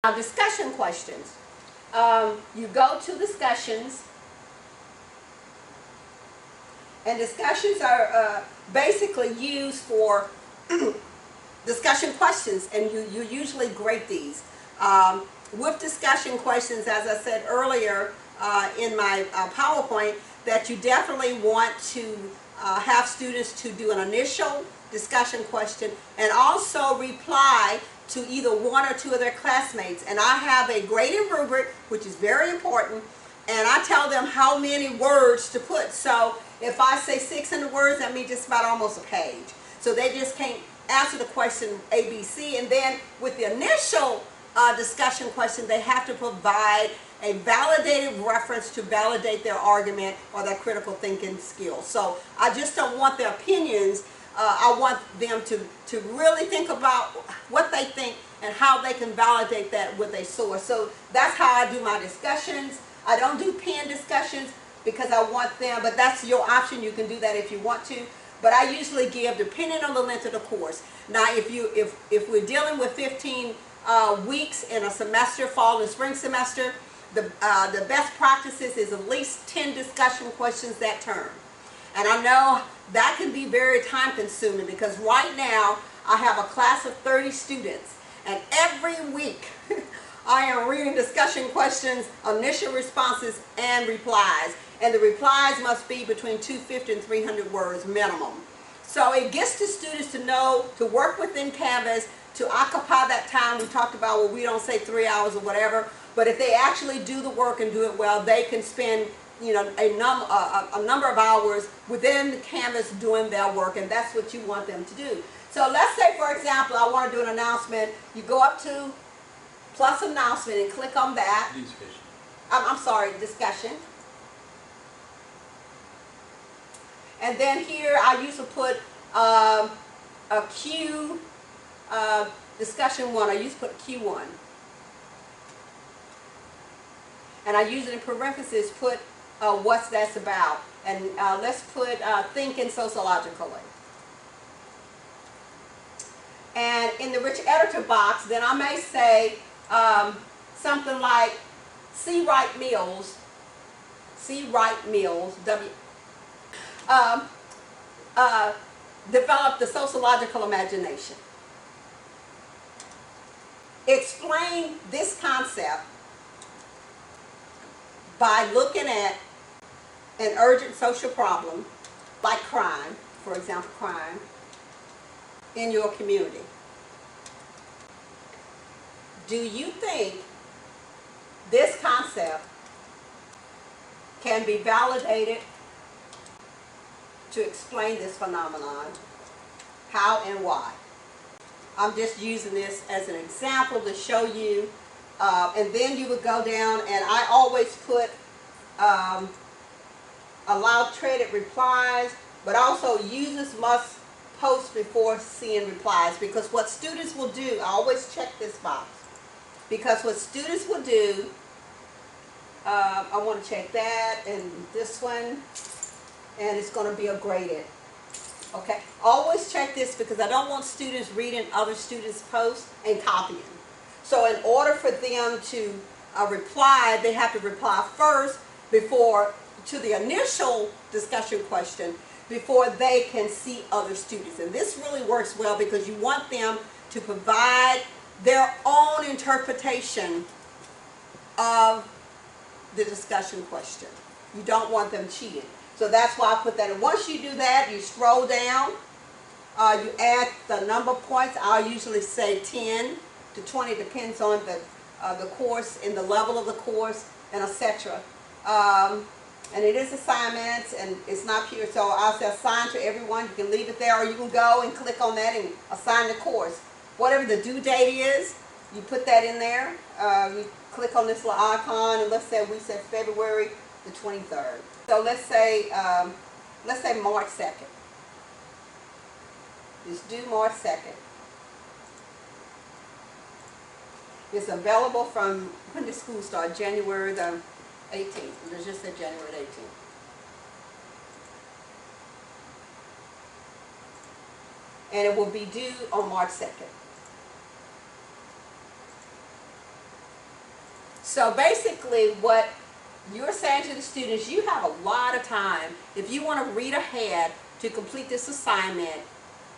Now, discussion questions. You go to discussions, and discussions are basically used for discussion questions, and you usually grade these. With discussion questions, as I said earlier in my PowerPoint, that you definitely want to have students to do an initial discussion question and also reply to either one or two of their classmates. And I have a grading rubric, which is very important, and I tell them how many words to put. So if I say 600 words, that means just about almost a page. So they just can't answer the question A, B, C. And then with the initial discussion question, they have to provide a validated reference to validate their argument or their critical thinking skills. So I just don't want their opinions. I want them to really think about what they think and how they can validate that with a source. So that's how I do my discussions. I don't do pen discussions because I want them, but that's your option. You can do that if you want to. But I usually give, depending on the length of the course. Now, if we're dealing with 15 weeks in a semester, fall and spring semester, the best practices is at least 10 discussion questions that term. And I know that can be very time consuming because right now I have a class of 30 students, and every week I am reading discussion questions, initial responses, and replies. And the replies must be between 250 and 300 words minimum. So it gets the students to know to work within Canvas, to occupy that time. We talked about, well, we don't say 3 hours or whatever, but if they actually do the work and do it well, they can spend a number of hours within Canvas doing their work, and that's what you want them to do. So let's say, for example, I want to do an announcement. You go up to plus announcement and click on that. I'm sorry, discussion. And then here I usually put a Q, discussion 1. I usually put Q1. And I usually in parentheses put what that's about. And let's put thinking sociologically. And in the rich editor box, then I may say something like C. Wright Mills, developed the sociological imagination. Explain this concept by looking at an urgent social problem like crime, for example, crime, in your community. Do you think this concept can be validated to explain this phenomenon? How and why? I'm just using this as an example to show you, and then you would go down, and I always put allow threaded replies, but also users must post before seeing replies, because what students will do, I always check this box, because what students will do, I want to check that and this one, and it's going to be a graded. Okay, always check this because I don't want students reading other students' posts and copying. So in order for them to reply, they have to reply first before to the initial discussion question before they can see other students. And this really works well because you want them to provide their own interpretation of the discussion question. You don't want them cheating. So that's why I put that in. Once you do that, you scroll down, you add the number of points. I'll usually say 10 to 20, depends on the course and the level of the course and etc. And it is assignments and it's not pure, so I'll say assign to everyone. You can leave it there or you can go and click on that and assign the course. Whatever the due date is, you put that in there. You click on this little icon and let's say we said February the 23rd. So let's say March 2nd. It's due March 2nd. It's available from when the school starts, January the 18th. Let's just say January the 18th. And it will be due on March 2nd. So basically what you're saying to the students, you have a lot of time. If you want to read ahead to complete this assignment,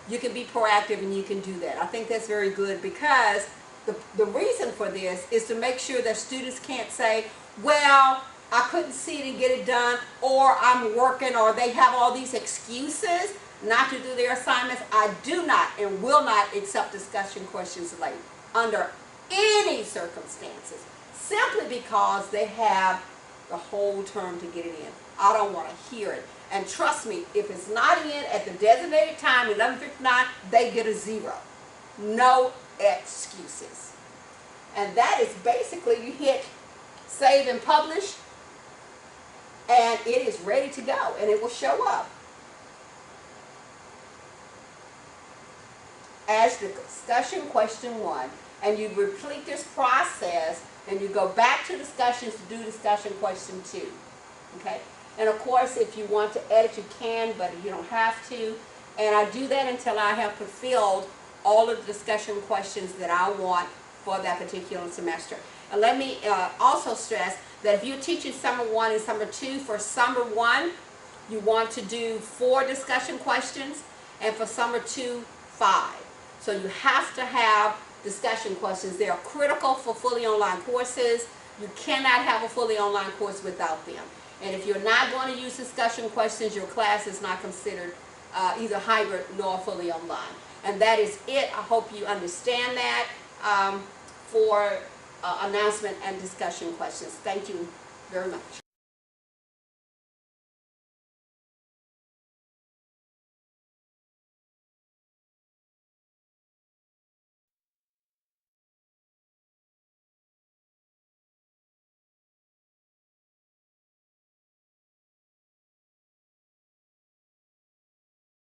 you can be proactive and you can do that. I think that's very good, because the reason for this is to make sure that students can't say, well, I couldn't see it and get it done, or I'm working, or they have all these excuses not to do their assignments. I do not and will not accept discussion questions late under any circumstances, simply because they have the whole term to get it in. I don't want to hear it. And trust me, if it's not in at the designated time, 11:59, they get a 0. No excuses. And that is basically, you hit save and publish, and it is ready to go, and it will show up as the discussion question 1. And you repeat this process, and you go back to discussions to do discussion question 2. Okay? And of course, if you want to edit, you can, but you don't have to. And I do that until I have fulfilled all of the discussion questions that I want for that particular semester. And let me also stress that if you're teaching summer 1 and summer 2, for summer 1, you want to do 4 discussion questions, and for summer 2, 5. So you have to have discussion questions. They are critical for fully online courses. You cannot have a fully online course without them. And if you're not going to use discussion questions, your class is not considered either hybrid nor fully online. And that is it. I hope you understand that for announcement and discussion questions. Thank you very much.